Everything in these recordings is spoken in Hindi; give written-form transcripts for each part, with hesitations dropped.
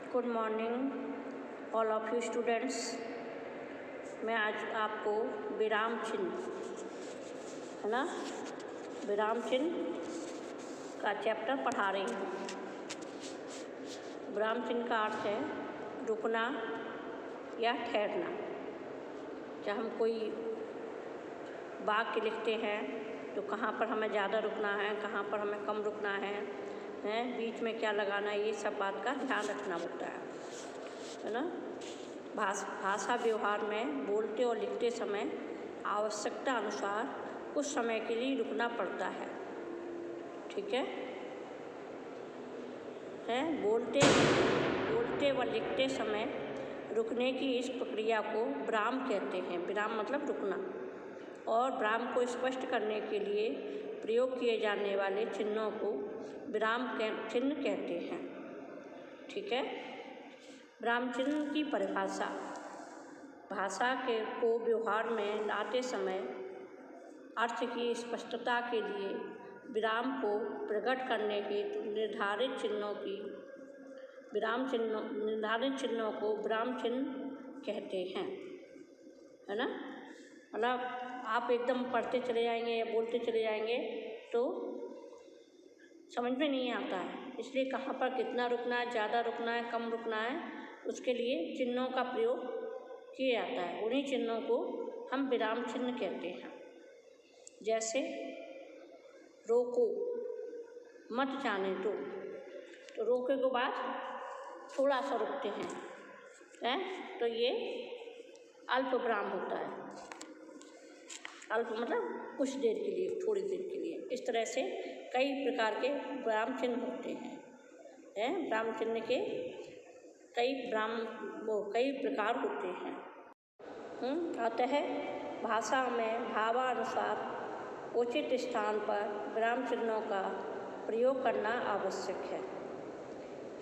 Good morning all of you students. मैं आज आपको विराम चिन्ह है ना, विराम चिन्ह का चैप्टर पढ़ा रही हूँ। विराम चिन्ह का अर्थ है रुकना या ठहरना। जब हम कोई वाक्य लिखते हैं तो कहाँ पर हमें ज़्यादा रुकना है, कहाँ पर हमें कम रुकना है, बीच में क्या लगाना है, ये सब बात का ध्यान रखना होता है ना। भाषा व्यवहार में बोलते और लिखते समय आवश्यकता अनुसार कुछ समय के लिए रुकना पड़ता है, ठीक है। बोलते व लिखते समय रुकने की इस प्रक्रिया को विराम कहते हैं। विराम मतलब रुकना। और विराम को स्पष्ट करने के लिए प्रयोग किए जाने वाले चिन्हों को विराम चिन्ह कहते हैं, ठीक है। विराम चिन्ह की परिभाषा। भाषा को व्यवहार में लाते समय अर्थ की स्पष्टता के लिए विराम को प्रकट करने के निर्धारित चिन्हों को विराम चिन्ह कहते हैं, है ना। मतलब आप एकदम पढ़ते चले जाएंगे या बोलते चले जाएंगे तो समझ में नहीं आता है। इसलिए कहाँ पर कितना रुकना है, ज़्यादा रुकना है, कम रुकना है, उसके लिए चिन्हों का प्रयोग किया जाता है। उन्हीं चिन्हों को हम विराम चिन्ह कहते हैं। जैसे रोको, मत जाने दो, तो रोके के बाद थोड़ा सा रुकते हैं, तो ये अल्प विराम होता है। अल्प मतलब कुछ देर के लिए, थोड़ी देर के लिए। इस तरह से कई प्रकार के विराम चिन्ह होते हैं। विराम चिन्ह के कई प्रकार होते हैं। अतः भाषा में भावानुसार उचित स्थान पर विराम चिन्हों का प्रयोग करना आवश्यक है।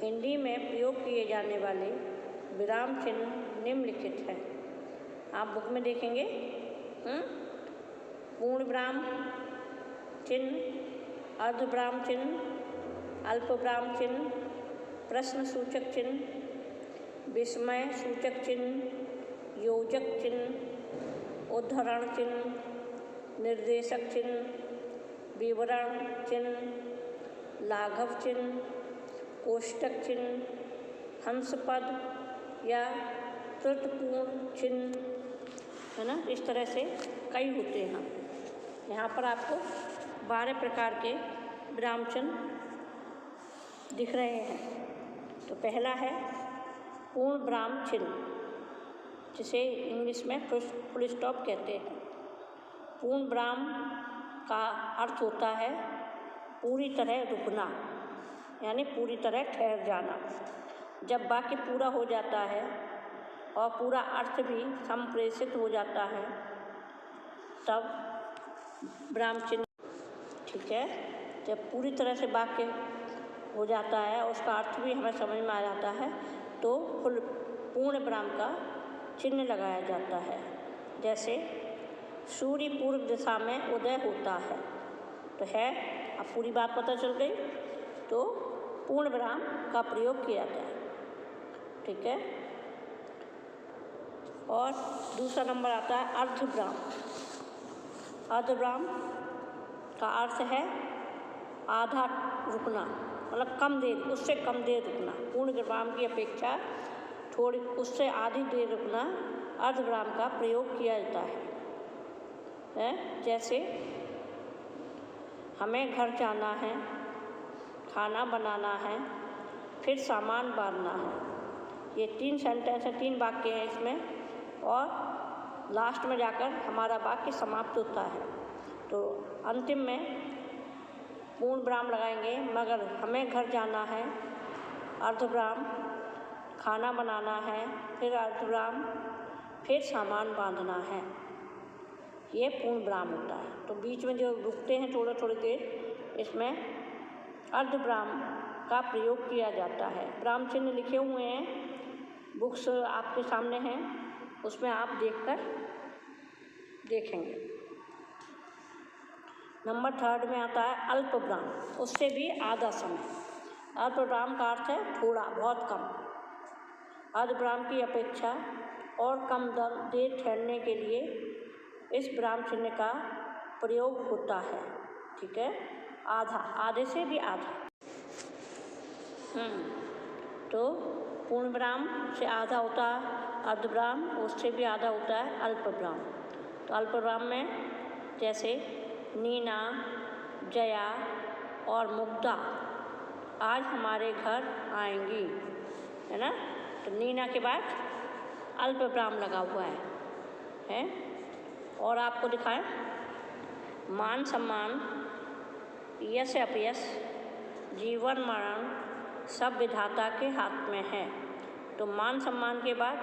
हिंदी में प्रयोग किए जाने वाले विराम चिन्ह निम्नलिखित हैं। आप बुक में देखेंगे। पूर्ण विराम चिन्ह, अर्ध विराम चिन्ह, अल्प विराम चिन्ह, प्रश्न सूचक चिन्ह, विस्मय सूचक चिन्ह, योजक चिन्ह, उद्धरण चिन्ह, निर्देशक चिन्ह, विवरण चिन्ह, लाघव चिन्ह, कोष्टक चिन्ह, हंसपद या त्रुटिपूर्ण चिन्ह, है ना। इस तरह से कई होते हैं। यहाँ पर आपको 12 प्रकार के विराम चिन्ह दिख रहे हैं। तो पहला है पूर्ण विराम चिन्ह, जिसे इंग्लिश में फुल स्टॉप कहते हैं। पूर्ण विराम का अर्थ होता है पूरी तरह रुकना, यानी पूरी तरह ठहर जाना। जब वाक्य पूरा हो जाता है और पूरा अर्थ भी संप्रेषित हो जाता है तब विराम चिन्ह, ठीक है। जब पूरी तरह से वाक्य हो जाता है और उसका अर्थ भी हमें समझ में आ जाता है तो पूर्ण विराम का चिन्ह लगाया जाता है। जैसे सूर्य पूर्व दिशा में उदय होता है, तो है, अब पूरी बात पता चल गई, तो पूर्ण विराम का प्रयोग किया जाता है, ठीक है। और दूसरा नंबर आता है अर्ध विराम। अर्ध विराम का अर्थ है आधा रुकना, मतलब कम देर, उससे कम देर रुकना। पूर्ण विराम की अपेक्षा थोड़ी उससे आधी देर रुकना अर्ध विराम का प्रयोग किया जाता है। जैसे हमें घर जाना है, खाना बनाना है, फिर सामान बांधना है। ये 3 सेंटेंस है, 3 वाक्य हैं इसमें, और लास्ट में जाकर हमारा वाक्य समाप्त होता है। तो अंतिम में पूर्ण विराम लगाएंगे, मगर हमें घर जाना है, अर्ध विराम, खाना बनाना है, फिर अर्ध विराम, फिर सामान बांधना है। ये पूर्ण विराम होता है। तो बीच में जो रुकते हैं थोड़ी देर, इसमें अर्ध विराम का प्रयोग किया जाता है। विराम चिन्ह लिखे हुए हैं, बुक्स आपके सामने हैं, उसमें आप देखकर देखेंगे। नंबर 3 में आता है अल्प विराम, उससे भी आधा समय। अल्प विराम का अर्थ है थोड़ा, बहुत कम, अर्धविराम की अपेक्षा और कम देर ठहरने के लिए इस विराम चिन्ह का प्रयोग होता है। ठीक है, आधा, आधे से भी आधा। तो पूर्ण विराम से आधा होता है अर्धविराम, उससे भी आधा होता है अल्पविराम। तो अल्पविराम में जैसे नीना, जया और मुग्धा आज हमारे घर आएंगी, है ना। तो नीना के बाद अल्पविराम लगा हुआ है। और आपको दिखाएं, मान सम्मान, यश अपयश, जीवन मरण सब विधाता के हाथ में है। तो मान सम्मान के बाद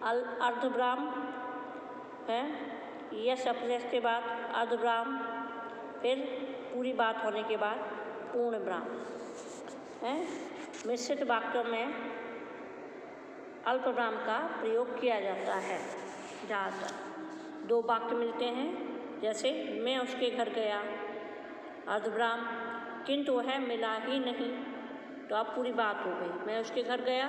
अर्धविराम है, यश अपयश के बाद अर्धविराम, फिर पूरी बात होने के बाद पूर्ण विराम है। मिश्रित वाक्यों में अल्पविराम का प्रयोग किया जाता है ज़्यादातर। दो वाक्य मिलते हैं, जैसे मैं उसके घर गया, अर्धविराम, किंतु वह मिला ही नहीं। तो अब पूरी बात हो गई, मैं उसके घर गया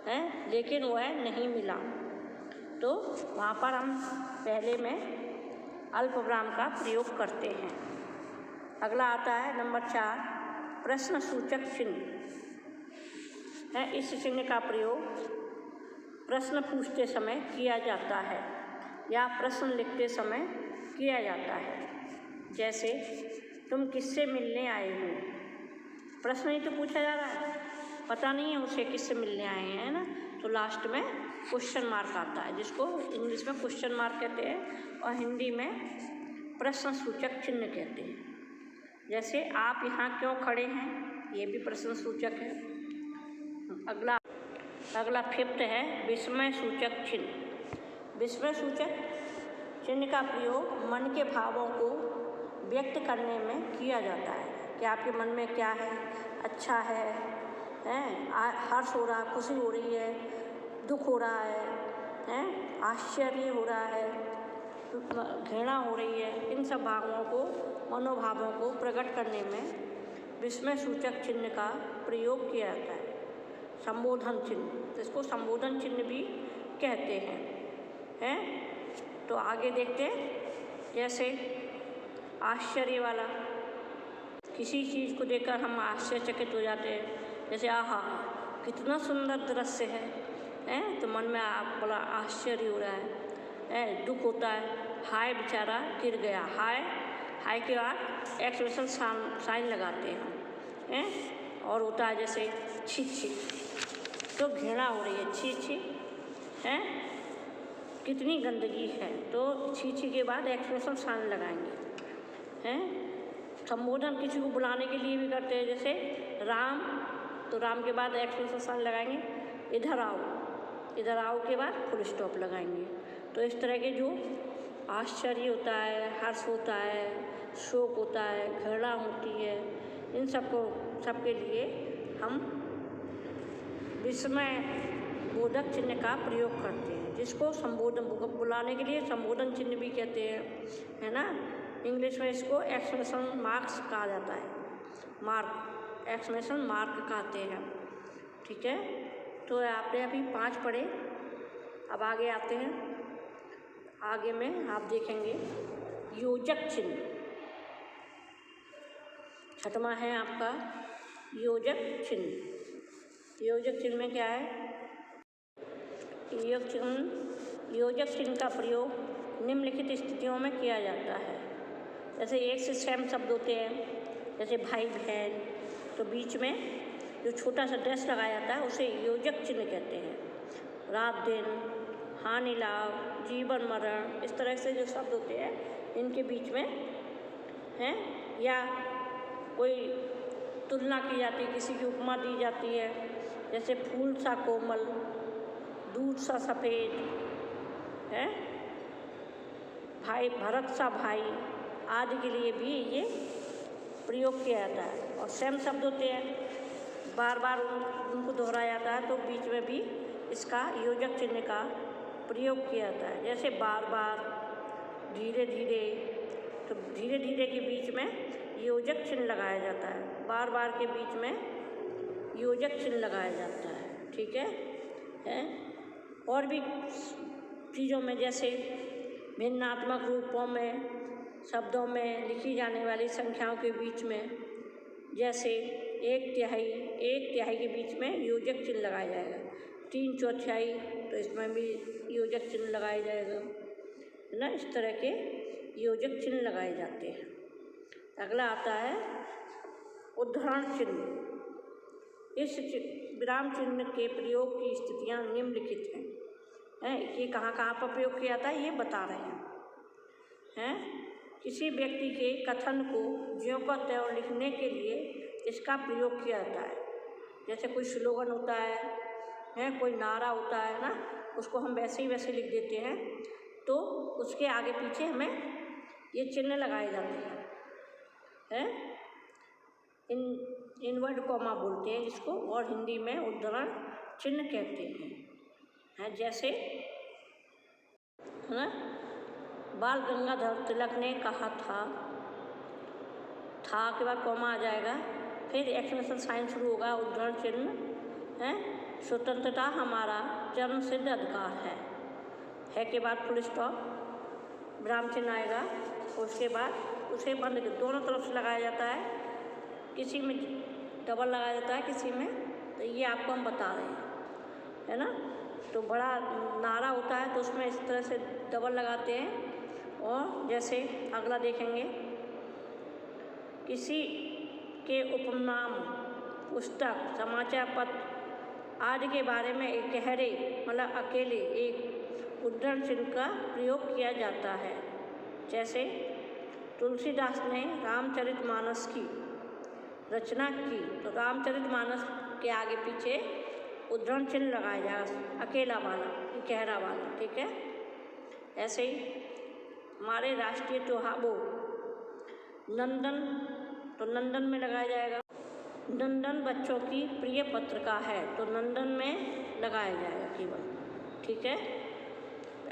है लेकिन वह नहीं मिला। तो वहाँ पर हम पहले में अल्पविराम का प्रयोग करते हैं। अगला आता है नंबर 4, प्रश्न सूचक चिन्ह है। इस चिन्ह का प्रयोग प्रश्न पूछते समय किया जाता है या प्रश्न लिखते समय किया जाता है। जैसे तुम किससे मिलने आए हो, प्रश्न ही तो पूछा जा रहा है, पता नहीं है उसे किससे मिलने आए हैं, है ना। तो लास्ट में क्वेश्चन मार्क आता है, जिसको इंग्लिश में क्वेश्चन मार्क कहते हैं और हिंदी में प्रश्न सूचक चिन्ह कहते हैं। जैसे आप यहाँ क्यों खड़े हैं, ये भी प्रश्न सूचक है। अगला 5th है विस्मय सूचक चिन्ह। विस्मय सूचक चिन्ह का प्रयोग मन के भावों को व्यक्त करने में किया जाता है कि आपके मन में क्या है, अच्छा है, हर्ष हो रहा, खुशी हो रही है, दुख हो रहा है, आश्चर्य हो रहा है, घृणा हो रही है। इन सब भावों को, मनोभावों को प्रकट करने में विस्मय सूचक चिन्ह का प्रयोग किया जाता है। संबोधन चिन्ह, इसको संबोधन चिन्ह भी कहते हैं। तो आगे देखते हैं, जैसे आश्चर्य वाला, किसी चीज़ को देखकर हम आश्चर्यचकित हो जाते हैं, जैसे आहा कितना सुंदर दृश्य है, तो मन में आप बड़ा आश्चर्य हो रहा है। दुख होता है, हाय बेचारा गिर गया, हाय के बाद एक्सप्रेशन साइन लगाते हैं। और होता है जैसे छी छी, तो घृणा हो रही है, छी छी है, कितनी गंदगी है, तो छी छी के बाद एक्सप्रेशन साइन लगाएंगे। संबोधन किसी को बुलाने के लिए भी करते हैं, जैसे राम, तो राम के बाद एक्सप्रेशन साइन लगाएंगे, इधर आओ के बाद फुल स्टॉप लगाएंगे। तो इस तरह के जो आश्चर्य होता है, हर्ष होता है, शोक होता है, घृणा होती है, इन सबके लिए हम विस्मय बोधक चिन्ह का प्रयोग करते हैं, जिसको संबोधन बुलाने के लिए संबोधन चिन्ह भी कहते हैं, है ना। इंग्लिश में इसको एक्सक्लेमेशन मार्क्स कहा जाता है, एक्सक्लेमेशन मार्क कहते हैं। ठीक है, तो आपने अभी 5 पढ़े, अब आगे आते हैं। आगे में आप देखेंगे योजक चिन्ह। 6वां है आपका योजक चिन्ह। योजक चिन्ह में क्या है, योजक चिन्ह का प्रयोग निम्नलिखित स्थितियों में किया जाता है। जैसे एक से सेम शब्द होते हैं, जैसे भाई बहन, तो बीच में जो छोटा सा डैश लगाया जाता है उसे योजक चिन्ह कहते हैं। रात दिन, हानि लाभ, जीवन मरण, इस तरह से जो शब्द होते हैं इनके बीच में हैं, या कोई तुलना की जाती है, किसी की उपमा दी जाती है, जैसे फूल सा कोमल, दूध सा सफ़ेद है, भाई भरत सा भाई आदि के लिए भी ये प्रयोग किया जाता है। और सेम शब्द होते हैं, बार बार उनको दोहराया जाता है, तो बीच में भी इसका योजक चिन्ह का प्रयोग किया जाता है। जैसे बार बार, धीरे धीरे, तो धीरे धीरे के बीच में योजक चिन्ह लगाया जाता है, बार बार के बीच में योजक चिन्ह लगाया जाता है। ठीक है? और भी चीज़ों में, जैसे भिन्नात्मक रूपों में, शब्दों में लिखी जाने वाली संख्याओं के बीच में, जैसे 1/3 के बीच में योजक चिन्ह लगाया जाएगा। 3/4 तो इसमें भी योजक चिन्ह लगाया जाएगा, है ना? इस तरह के योजक चिन्ह लगाए जाते हैं। अगला आता है उद्धरण चिन्ह। इस विराम चिन्ह के प्रयोग की स्थितियाँ निम्नलिखित हैं। ये कहाँ कहाँ पर प्रयोग किया जाता है ये बता रहे हैं। किसी व्यक्ति के कथन को ज्यों का त्यों लिखने के लिए इसका प्रयोग किया जाता है। जैसे कोई स्लोगन होता है, कोई नारा होता है ना, उसको हम वैसे ही वैसे लिख देते हैं, तो उसके आगे पीछे हमें ये चिन्ह लगाए जाते हैं। इनवर्ड कॉमा बोलते हैं जिसको, और हिंदी में उद्धरण चिन्ह कहते हैं। जैसे, है ना, बाल गंगाधर तिलक ने कहा था के बाद कॉमा आ जाएगा, फिर एक्सक्लेमेशन साइन शुरू होगा, उद्धरण चिन्ह है, स्वतंत्रता हमारा जन्मसिद्ध अधिकार है के बाद फुल स्टॉप, विराम चिन्ह आएगा, उसके बाद उसे बंद दोनों तरफ से लगाया जाता है, किसी में डबल लगाया जाता है, किसी में, तो ये आपको हम बता रहे हैं, है ना? तो बड़ा नारा होता है तो उसमें इस तरह से डबल लगाते हैं। और जैसे अगला देखेंगे, किसी के उपनाम, पुस्तक, समाचार पत्र आदि के बारे में एक गहरे मतलब अकेले एक उद्धरण चिन्ह का प्रयोग किया जाता है। जैसे तुलसीदास ने रामचरितमानस की रचना की, तो रामचरितमानस के आगे पीछे उद्धरण चिन्ह लगाया जाएगा, अकेला वाला, गहरा वाला, ठीक है? ऐसे ही हमारे राष्ट्रीय त्योहार वो नंदन, तो नंदन में लगाया जाएगा। नंदन बच्चों की प्रिय पत्रिका है, तो नंदन में लगाया जाएगा केवल, ठीक है?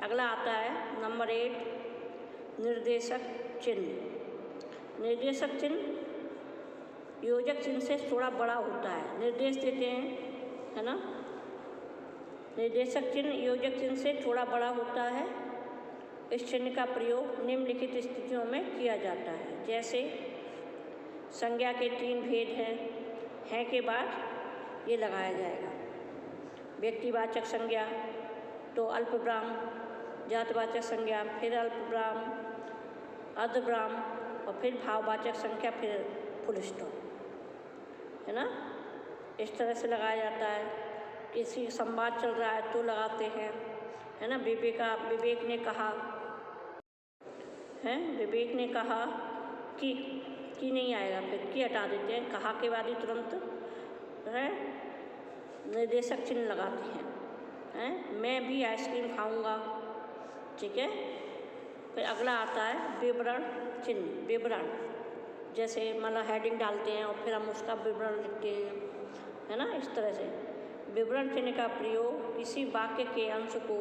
अगला आता है नंबर 8, निर्देशक चिन्ह। निर्देशक चिन्ह योजक चिन्ह से थोड़ा बड़ा होता है, निर्देश देते हैं, है ना? निर्देशक चिन्ह योजक चिन्ह से थोड़ा बड़ा होता है। इस चिन्ह का प्रयोग निम्नलिखित स्थितियों में किया जाता है। जैसे संज्ञा के 3 भेद हैं के बाद ये लगाया जाएगा। व्यक्तिवाचक संज्ञा तो अल्पविराम, जातवाचक संज्ञा फिर अल्पविराम, अर्धविराम, और फिर भाववाचक संख्या, फिर फुल स्टॉप, है ना? इस तरह से लगाया जाता है। किसी संवाद चल रहा है तो लगाते हैं, है ना? विवेक ने कहा है, विवेक ने कहा कि नहीं आएगा, फिर की हटा देते हैं, कहा के बाद ही तुरंत है निर्देशक चिन्ह लगाते हैं। मैं भी आइसक्रीम खाऊंगा, ठीक है? फिर अगला आता है विवरण चिन्ह। विवरण जैसे मतलब हेडिंग डालते हैं और फिर हम उसका विवरण लिखते हैं, है ना? इस तरह से विवरण चिन्ह का प्रयोग किसी वाक्य के अंश को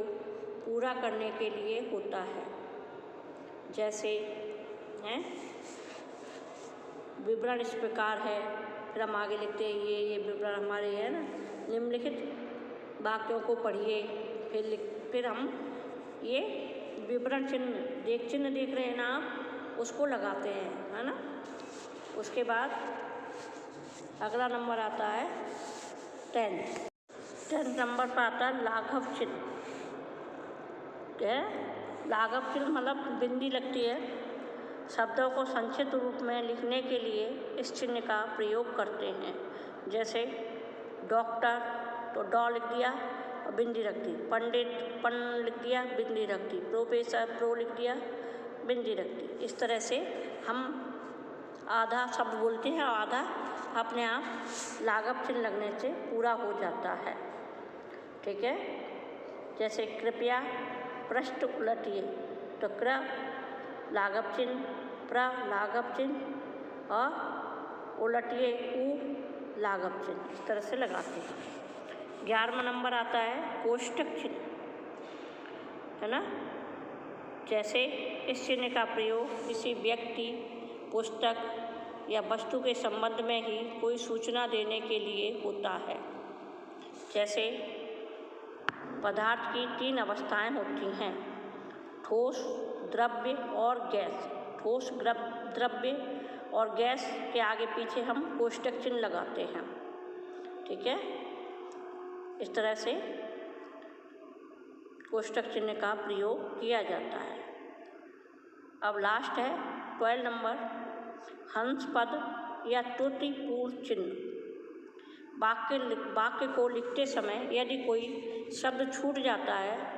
पूरा करने के लिए होता है। जैसे हैं विवरण इस प्रकार है, फिर हम आगे लिखते हैं ये विवरण हमारे है ना, निम्नलिखित वाक्यों को पढ़िए, फिर हम ये विवरण चिन्ह देख रहे हैं ना आप, उसको लगाते हैं, है ना? उसके बाद अगला नंबर आता है 10 नंबर पर आता है लाघव चिन्ह। लाघव चिन्ह मतलब बिंदी लगती है। शब्दों को संक्षिप्त रूप में लिखने के लिए इस चिन्ह का प्रयोग करते हैं। जैसे डॉक्टर तो डॉ लिख दिया और बिंदी रख दी, पंडित पन लिख दिया, बिंदी रख दी, प्रोफेसर प्रो लिख दिया, बिंदी रख दी। इस तरह से हम आधा शब्द बोलते हैं और आधा अपने आप लाघव चिन्ह लगने से पूरा हो जाता है, ठीक है? जैसे कृपया पृष्ठ उलटिए, तो क्र लाघव चिन्ह, प्र लाघव चिन्ह और उलटिए उ लाघव चिन्ह, इस तरह से लगाते हैं। 11वां नंबर आता है कोष्ठक चिन्ह, है ना? जैसे इस चिन्ह का प्रयोग किसी व्यक्ति, पुस्तक या वस्तु के संबंध में ही कोई सूचना देने के लिए होता है। जैसे पदार्थ की 3 अवस्थाएं होती हैं, ठोस, द्रव्य और गैस। ठोस, द्रव्य और गैस के आगे पीछे हम कोष्टक चिन्ह लगाते हैं। ठीक है, इस तरह से कोष्टक चिन्ह का प्रयोग किया जाता है। अब लास्ट है 12 नंबर, हंस पद या त्रुटिपूर्ण चिन्ह। वाक्य को लिखते समय यदि कोई शब्द छूट जाता है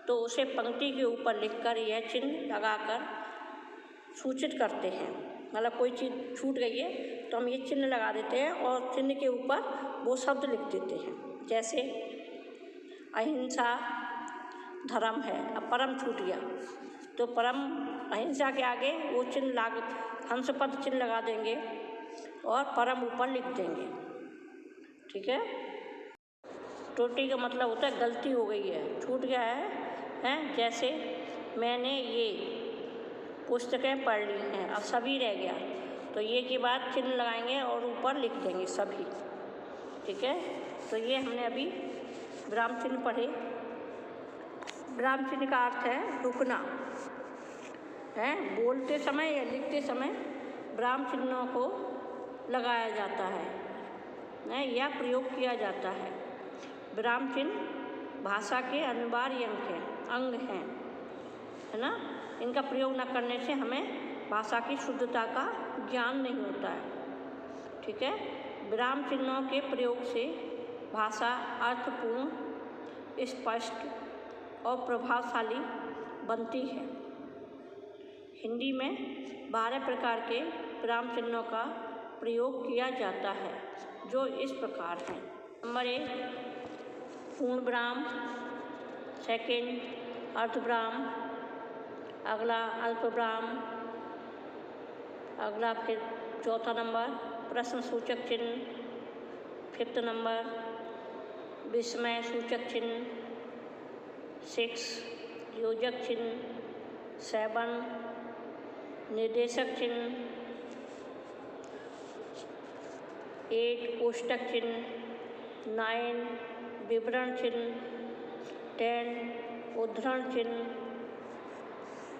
तो उसे पंक्ति के ऊपर लिखकर यह चिन्ह लगाकर सूचित करते हैं। मतलब कोई चीज़ छूट गई है तो हम ये चिन्ह लगा देते हैं और चिन्ह के ऊपर वो शब्द लिख देते हैं। जैसे अहिंसा धर्म है, अब परम छूट गया तो परम अहिंसा के आगे वो चिन्ह हंस पद चिन्ह लगा देंगे और परम ऊपर लिख देंगे। ठीक है, त्रुटि का मतलब होता है गलती हो गई है, छूट गया है। जैसे मैंने ये पुस्तकें पढ़ ली हैं, अब सभी रह गया तो ये के बाद चिन्ह लगाएंगे और ऊपर लिख देंगे सभी। ठीक है, तो ये हमने अभी विराम चिन्ह पढ़े। विराम चिन्ह का अर्थ है रुकना है। बोलते समय या लिखते समय विराम चिन्हों को लगाया जाता है या प्रयोग किया जाता है। विराम चिन्ह भाषा के अनिवार्य अंग हैं, है ना। इनका प्रयोग न करने से हमें भाषा की शुद्धता का ज्ञान नहीं होता है। ठीक है, विराम चिन्हों के प्रयोग से भाषा अर्थपूर्ण, स्पष्ट और प्रभावशाली बनती है। हिंदी में 12 प्रकार के विराम चिन्हों का प्रयोग किया जाता है जो इस प्रकार हैं। नंबर 1 पूर्ण विराम, सेकंड अर्धविराम, अगला अल्पविराम, अगला फिर चौथा नंबर प्रश्न सूचक चिन्ह, 5th नंबर विस्मय सूचक चिन्ह, 6 योजक चिन्ह, 7 निर्देशक चिन्ह, 8 कोष्टक चिन्ह, 9 विवरण चिन्ह, 10 उद्धरण चिन्ह,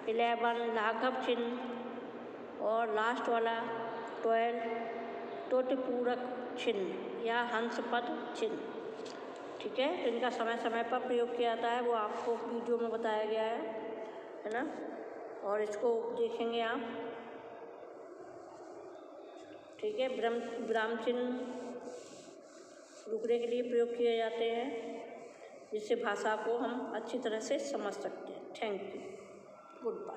11 लाघव चिन्ह और लास्ट वाला 12 त्रुटिपूरक चिन्ह या हंस पद चिन्ह। ठीक है, तो इनका समय समय पर प्रयोग किया जाता है, वो आपको वीडियो में बताया गया है ना, और इसको देखेंगे आप। ठीक है, विराम चिन्ह रुकने के लिए प्रयोग किए जाते हैं जिससे भाषा को हम अच्छी तरह से समझ सकते हैं। Thank you, good bye.